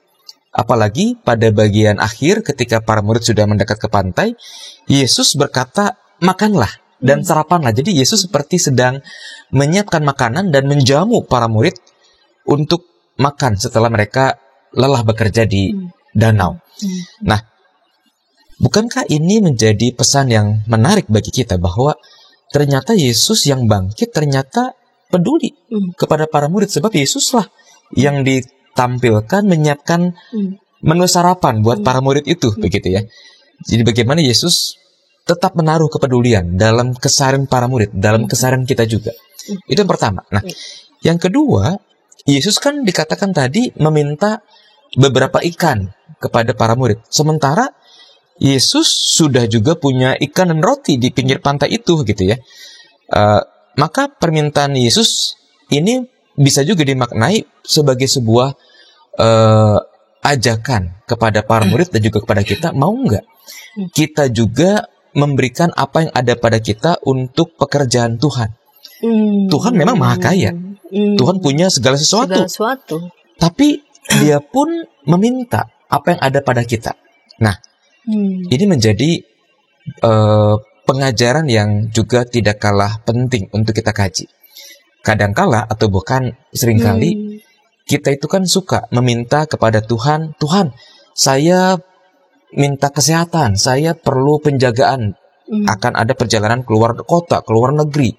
Apalagi pada bagian akhir ketika para murid sudah mendekat ke pantai, Yesus berkata, makanlah dan sarapanlah. Jadi Yesus seperti sedang menyiapkan makanan dan menjamu para murid untuk makan setelah mereka lelah bekerja di danau. Nah, bukankah ini menjadi pesan yang menarik bagi kita bahwa ternyata Yesus yang bangkit ternyata peduli kepada para murid, sebab Yesuslah yang ditampilkan menyiapkan menu sarapan buat para murid itu, begitu ya. Jadi bagaimana Yesus tetap menaruh kepedulian dalam keseharian para murid, dalam keseharian kita juga. Itu yang pertama. Nah, yang kedua, Yesus kan dikatakan tadi meminta beberapa ikan kepada para murid. Sementara Yesus sudah juga punya ikan dan roti di pinggir pantai itu, gitu ya. Maka permintaan Yesus ini bisa juga dimaknai sebagai sebuah ajakan kepada para murid dan juga kepada kita, mau nggak kita juga memberikan apa yang ada pada kita untuk pekerjaan Tuhan. Tuhan memang maha kaya, Tuhan punya segala sesuatu. Tapi Dia pun meminta apa yang ada pada kita. Nah, ini menjadi pengajaran yang juga tidak kalah penting untuk kita kaji. Kadangkala atau bukan seringkali kita itu kan suka meminta kepada Tuhan, Tuhan, saya minta kesehatan, saya perlu penjagaan, akan ada perjalanan keluar kota, keluar negeri,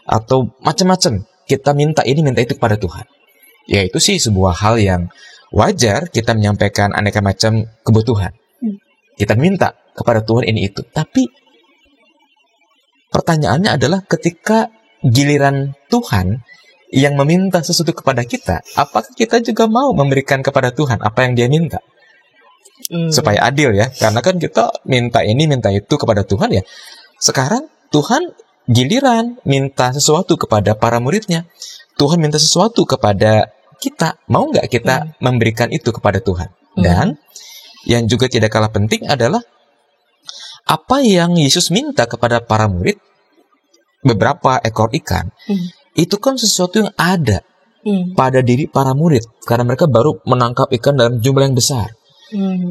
atau macam-macam. Kita minta ini, minta itu kepada Tuhan. Ya itu sih sebuah hal yang wajar, kita menyampaikan aneka macam kebutuhan. Kita minta kepada Tuhan ini itu. Tapi pertanyaannya adalah ketika giliran Tuhan yang meminta sesuatu kepada kita, apakah kita juga mau memberikan kepada Tuhan apa yang Dia minta? Supaya adil ya, karena kan kita minta ini, minta itu kepada Tuhan ya. Sekarang Tuhan giliran minta sesuatu kepada para muridnya. Tuhan minta sesuatu kepada kita, mau nggak kita memberikan itu kepada Tuhan? Dan yang juga tidak kalah penting adalah apa yang Yesus minta kepada para murid, beberapa ekor ikan, itu kan sesuatu yang ada pada diri para murid, karena mereka baru menangkap ikan dalam jumlah yang besar.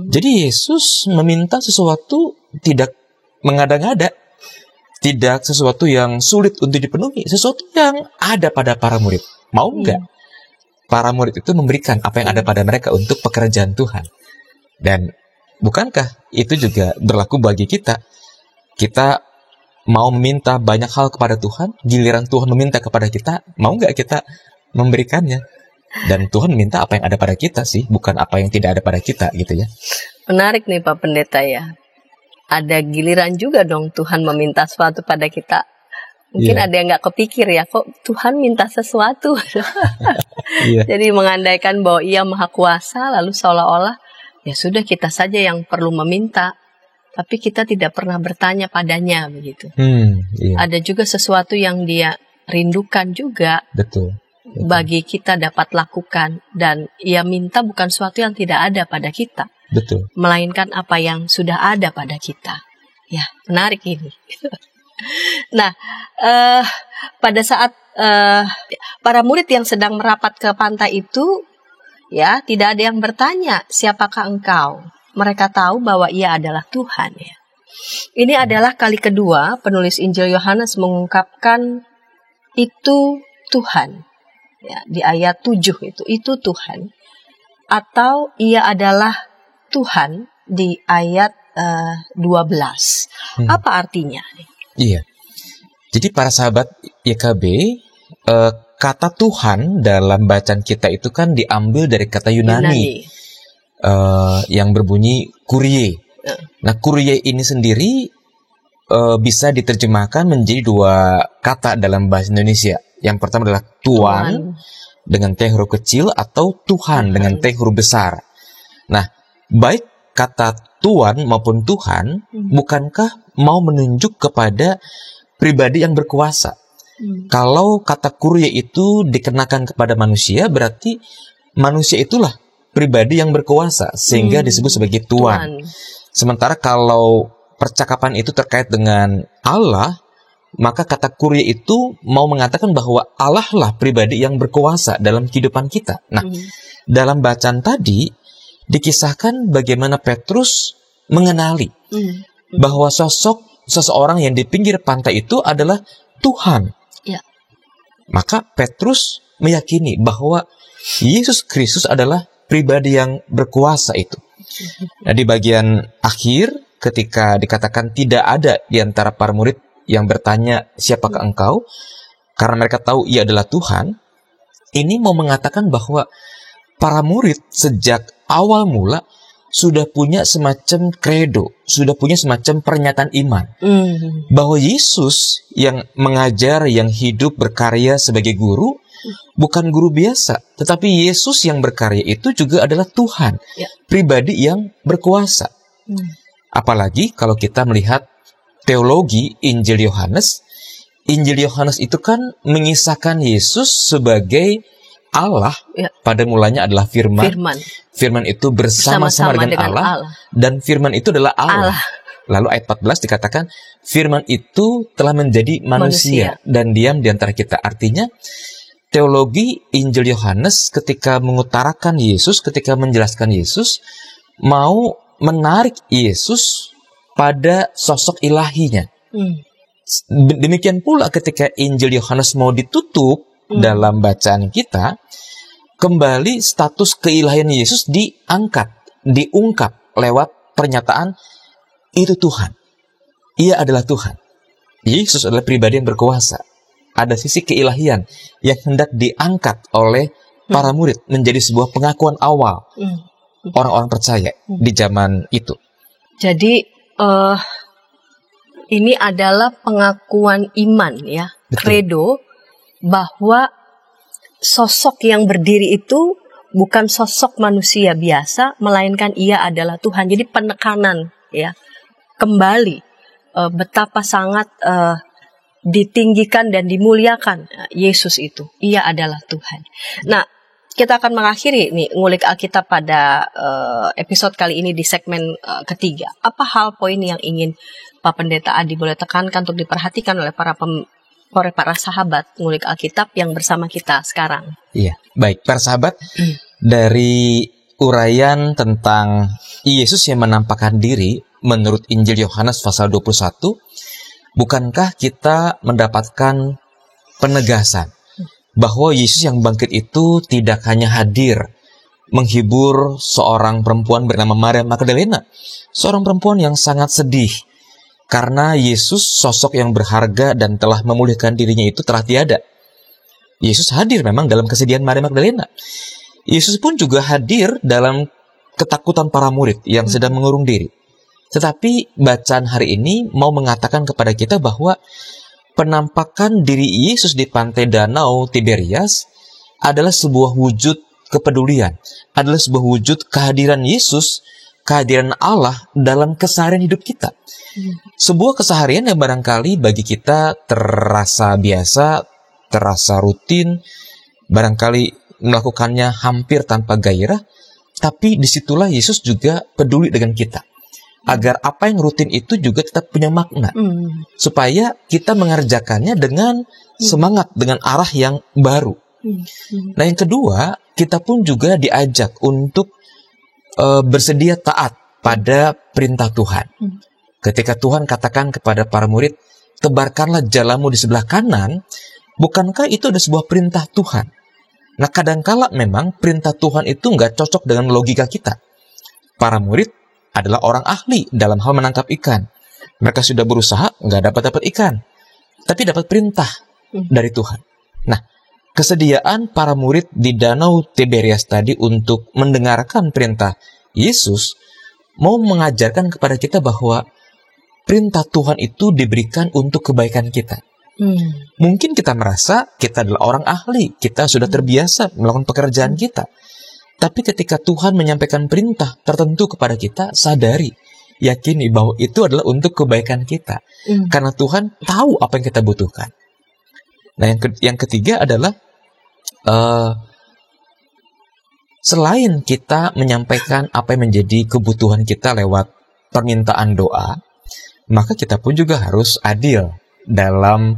Jadi Yesus meminta sesuatu tidak mengada-ngada, tidak sesuatu yang sulit untuk dipenuhi, sesuatu yang ada pada para murid. Mau nggak para murid itu memberikan apa yang ada pada mereka untuk pekerjaan Tuhan? Dan bukankah itu juga berlaku bagi kita? Kita mau meminta banyak hal kepada Tuhan, giliran Tuhan meminta kepada kita, mau nggak kita memberikannya? Dan Tuhan minta apa yang ada pada kita sih, bukan apa yang tidak ada pada kita, gitu ya. Menarik nih Pak Pendeta ya. Ada giliran juga dong Tuhan meminta sesuatu pada kita. Mungkin ada yang nggak kepikir ya, kok Tuhan minta sesuatu. Jadi mengandaikan bahwa Ia Maha Kuasa, lalu seolah-olah ya sudah kita saja yang perlu meminta. Tapi kita tidak pernah bertanya padanya begitu. Ada juga sesuatu yang Dia rindukan juga. Betul. Bagi kita dapat lakukan, dan Ia minta bukan sesuatu yang tidak ada pada kita. Betul. Melainkan apa yang sudah ada pada kita. Ya, menarik ini. Nah, pada saat para murid yang sedang merapat ke pantai itu, ya tidak ada yang bertanya, siapakah engkau? Mereka tahu bahwa Ia adalah Tuhan. Ya. Ini adalah kali kedua penulis Injil Yohanes mengungkapkan itu Tuhan. Ya, di ayat 7 itu Tuhan. Atau Ia adalah Tuhan di ayat 12. Apa artinya? Iya. Jadi para sahabat YKB, kata Tuhan dalam bacaan kita itu kan diambil dari kata Yunani. Yang berbunyi kurie. Nah, kurie ini sendiri bisa diterjemahkan menjadi dua kata dalam bahasa Indonesia. Yang pertama adalah tuan, dengan T huruf kecil atau Tuhan dengan T huruf besar. Nah, baik kata Tuhan maupun Tuhan, bukankah mau menunjuk kepada pribadi yang berkuasa? Kalau kata Kurie itu dikenakan kepada manusia, berarti manusia itulah pribadi yang berkuasa, sehingga disebut sebagai Tuhan. Sementara kalau percakapan itu terkait dengan Allah, maka kata Kurie itu mau mengatakan bahwa Allah lah pribadi yang berkuasa dalam kehidupan kita. Nah, dalam bacaan tadi dikisahkan bagaimana Petrus mengenali bahwa sosok seseorang yang di pinggir pantai itu adalah Tuhan. Ya. Maka Petrus meyakini bahwa Yesus Kristus adalah pribadi yang berkuasa itu. Nah, di bagian akhir ketika dikatakan tidak ada di antara para murid yang bertanya, siapakah engkau? Karena mereka tahu ia adalah Tuhan. Ini mau mengatakan bahwa para murid sejak awal mula sudah punya semacam credo, sudah punya semacam pernyataan iman. Bahwa Yesus yang mengajar, yang hidup, berkarya sebagai guru, bukan guru biasa. Tetapi Yesus yang berkarya itu juga adalah Tuhan, pribadi yang berkuasa. Apalagi kalau kita melihat teologi Injil Yohanes. Injil Yohanes itu kan mengisahkan Yesus sebagai Allah. Pada mulanya adalah Firman. Firman itu bersama-sama dengan Allah. Dan Firman itu adalah Allah. Lalu ayat 14 dikatakan Firman itu telah menjadi manusia dan diam di antara kita. Artinya teologi Injil Yohanes ketika mengutarakan Yesus, ketika menjelaskan Yesus, mau menarik Yesus pada sosok ilahinya. Demikian pula ketika Injil Yohanes mau ditutup dalam bacaan kita, kembali status keilahian Yesus diangkat, diungkap lewat pernyataan itu Tuhan. Ia adalah Tuhan. Yesus adalah pribadi yang berkuasa. Ada sisi keilahian yang hendak diangkat oleh para murid menjadi sebuah pengakuan awal orang-orang percaya di zaman itu. Jadi ini adalah pengakuan iman ya, credo, bahwa sosok yang berdiri itu bukan sosok manusia biasa, melainkan ia adalah Tuhan. Jadi penekanan ya, kembali betapa sangat ditinggikan dan dimuliakan Yesus itu. Ia adalah Tuhan. Nah, kita akan mengakhiri nih ngulik Alkitab pada episode kali ini di segmen ketiga. Apa hal poin yang ingin Pak Pendeta Adi boleh tekankan untuk diperhatikan oleh para sahabat ngulik Alkitab yang bersama kita sekarang? Iya, baik para sahabat, dari uraian tentang Yesus yang menampakkan diri menurut Injil Yohanes pasal 21, bukankah kita mendapatkan penegasan bahwa Yesus yang bangkit itu tidak hanya hadir menghibur seorang perempuan bernama Maria Magdalena, seorang perempuan yang sangat sedih karena Yesus, sosok yang berharga dan telah memulihkan dirinya itu telah tiada. Yesus hadir memang dalam kesedihan Maria Magdalena. Yesus pun juga hadir dalam ketakutan para murid yang sedang mengurung diri. Tetapi bacaan hari ini mau mengatakan kepada kita bahwa penampakan diri Yesus di pantai danau Tiberias adalah sebuah wujud kepedulian, adalah sebuah wujud kehadiran Yesus, kehadiran Allah dalam keseharian hidup kita. Sebuah keseharian yang barangkali bagi kita terasa biasa, terasa rutin, barangkali melakukannya hampir tanpa gairah, tapi disitulah Yesus juga peduli dengan kita. Agar apa yang rutin itu juga tetap punya makna. Supaya kita mengerjakannya dengan semangat, dengan arah yang baru. Nah, yang kedua, kita pun juga diajak untuk bersedia taat pada perintah Tuhan. Ketika Tuhan katakan kepada para murid, tebarkanlah jalamu di sebelah kanan, bukankah itu ada sebuah perintah Tuhan? Nah, kadangkala memang perintah Tuhan itu nggak cocok dengan logika kita. Para murid adalah orang ahli dalam hal menangkap ikan. Mereka sudah berusaha, nggak dapat ikan. Tapi dapat perintah dari Tuhan. Nah, kesediaan para murid di danau Tiberias tadi untuk mendengarkan perintah Yesus mau mengajarkan kepada kita bahwa perintah Tuhan itu diberikan untuk kebaikan kita. Mungkin kita merasa kita adalah orang ahli, kita sudah terbiasa melakukan pekerjaan kita. Tapi ketika Tuhan menyampaikan perintah tertentu kepada kita, sadari, yakini bahwa itu adalah untuk kebaikan kita. Karena Tuhan tahu apa yang kita butuhkan. Nah, yang ketiga adalah selain kita menyampaikan apa yang menjadi kebutuhan kita lewat permintaan doa, maka kita pun juga harus adil dalam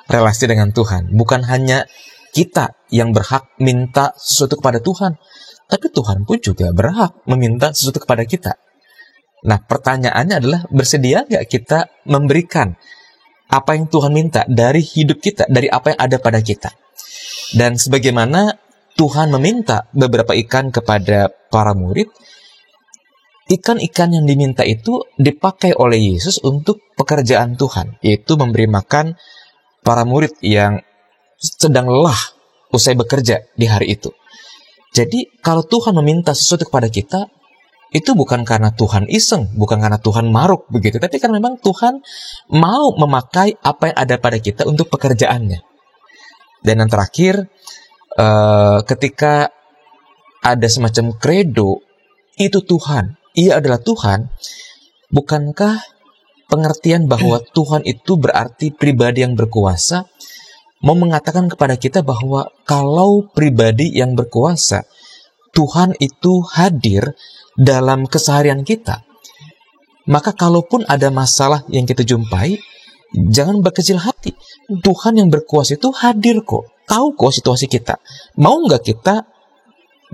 relasi dengan Tuhan. Bukan hanya kita yang berhak minta sesuatu kepada Tuhan, tapi Tuhan pun juga berhak meminta sesuatu kepada kita. Nah, pertanyaannya adalah, bersedia nggak kita memberikan apa yang Tuhan minta dari hidup kita, dari apa yang ada pada kita? Dan sebagaimana Tuhan meminta beberapa ikan kepada para murid, ikan-ikan yang diminta itu dipakai oleh Yesus untuk pekerjaan Tuhan, yaitu memberi makan para murid yang sedang lelah usai bekerja di hari itu. Jadi, kalau Tuhan meminta sesuatu kepada kita, itu bukan karena Tuhan iseng, bukan karena Tuhan maruk begitu, tapi karena memang Tuhan mau memakai apa yang ada pada kita untuk pekerjaannya. Dan yang terakhir, ketika ada semacam kredo, itu Tuhan, Ia adalah Tuhan, bukankah pengertian bahwa Tuhan itu berarti pribadi yang berkuasa, mau mengatakan kepada kita bahwa kalau pribadi yang berkuasa, Tuhan itu hadir dalam keseharian kita. Maka kalaupun ada masalah yang kita jumpai, jangan berkecil hati. Tuhan yang berkuasa itu hadir kok, tahu kok situasi kita. Mau nggak kita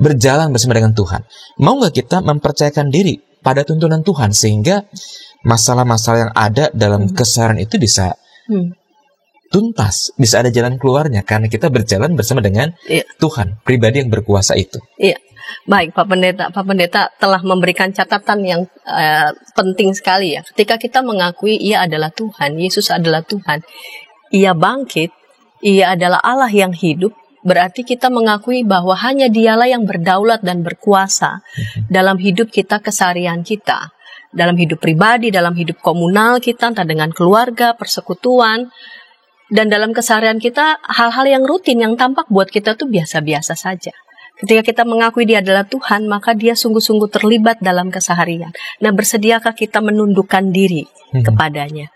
berjalan bersama dengan Tuhan? Mau nggak kita mempercayakan diri pada tuntunan Tuhan, sehingga masalah-masalah yang ada dalam keseharian itu bisa tuntas, bisa ada jalan keluarnya, karena kita berjalan bersama dengan Tuhan, pribadi yang berkuasa itu. Iya. Baik, Pak Pendeta telah memberikan catatan yang penting sekali ya. Ketika kita mengakui Ia adalah Tuhan, Yesus adalah Tuhan, Ia bangkit, Ia adalah Allah yang hidup, berarti kita mengakui bahwa hanya Dialah yang berdaulat dan berkuasa dalam hidup kita, keseharian kita, dalam hidup pribadi, dalam hidup komunal kita, entah dengan keluarga, persekutuan, dan dalam keseharian kita, hal-hal yang rutin yang tampak buat kita tuh biasa-biasa saja. Ketika kita mengakui Dia adalah Tuhan, maka Dia sungguh-sungguh terlibat dalam keseharian. Nah, bersediakah kita menundukkan diri kepadanya?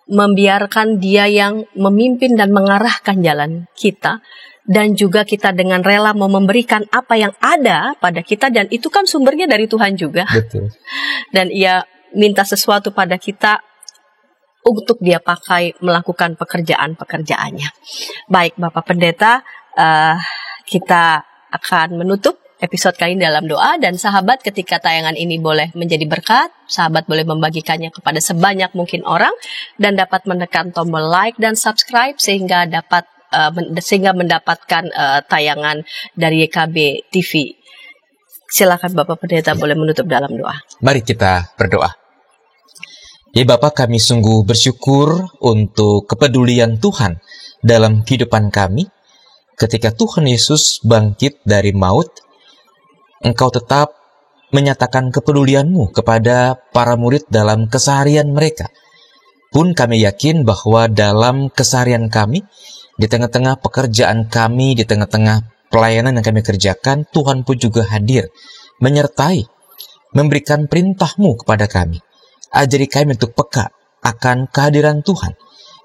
Membiarkan Dia yang memimpin dan mengarahkan jalan kita, dan juga kita dengan rela mau memberikan apa yang ada pada kita, dan itu kan sumbernya dari Tuhan juga. Betul. Dan Ia minta sesuatu pada kita untuk Dia pakai melakukan pekerjaan-pekerjaannya. Baik, Bapak Pendeta, kita akan menutup episode kali ini dalam doa, dan sahabat, ketika tayangan ini boleh menjadi berkat, sahabat boleh membagikannya kepada sebanyak mungkin orang dan dapat menekan tombol like dan subscribe sehingga mendapatkan tayangan dari YKB TV. Silakan Bapak Pendeta boleh menutup dalam doa. Mari kita berdoa. Ya Bapa, kami sungguh bersyukur untuk kepedulian Tuhan dalam kehidupan kami. Ketika Tuhan Yesus bangkit dari maut, Engkau tetap menyatakan kepedulian-Mu kepada para murid dalam keseharian mereka. Pun kami yakin bahwa dalam keseharian kami, di tengah-tengah pekerjaan kami, di tengah-tengah pelayanan yang kami kerjakan, Tuhan pun juga hadir, menyertai, memberikan perintah-Mu kepada kami. Ajari kami untuk peka akan kehadiran Tuhan.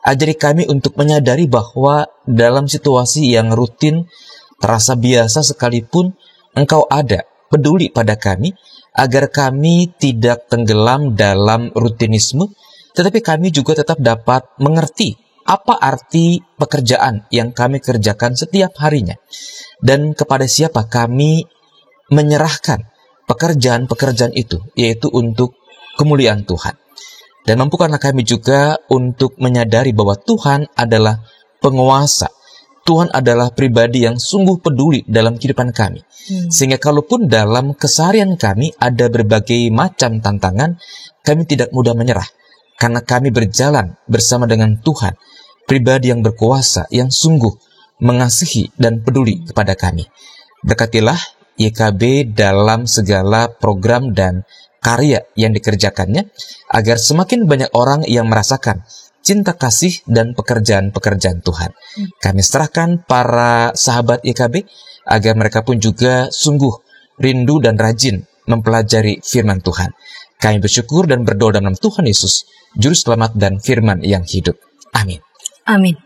Ajari kami untuk menyadari bahwa dalam situasi yang rutin, terasa biasa sekalipun, Engkau ada, peduli pada kami, agar kami tidak tenggelam dalam rutinisme, tetapi kami juga tetap dapat mengerti apa arti pekerjaan yang kami kerjakan setiap harinya, dan kepada siapa kami menyerahkan pekerjaan-pekerjaan itu, yaitu untuk kemuliaan Tuhan. Dan mampukanlah kami juga untuk menyadari bahwa Tuhan adalah penguasa. Tuhan adalah pribadi yang sungguh peduli dalam kehidupan kami. Sehingga kalaupun dalam keseharian kami ada berbagai macam tantangan, kami tidak mudah menyerah. Karena kami berjalan bersama dengan Tuhan, pribadi yang berkuasa, yang sungguh mengasihi dan peduli kepada kami. Berkatilah YKB dalam segala program dan karya yang dikerjakannya, agar semakin banyak orang yang merasakan cinta kasih dan pekerjaan-pekerjaan Tuhan. Kami serahkan para sahabat YKB agar mereka pun juga sungguh rindu dan rajin mempelajari firman Tuhan. Kami bersyukur dan berdoa dalam nama Tuhan Yesus, Juru Selamat dan firman yang hidup. Amin. Amin.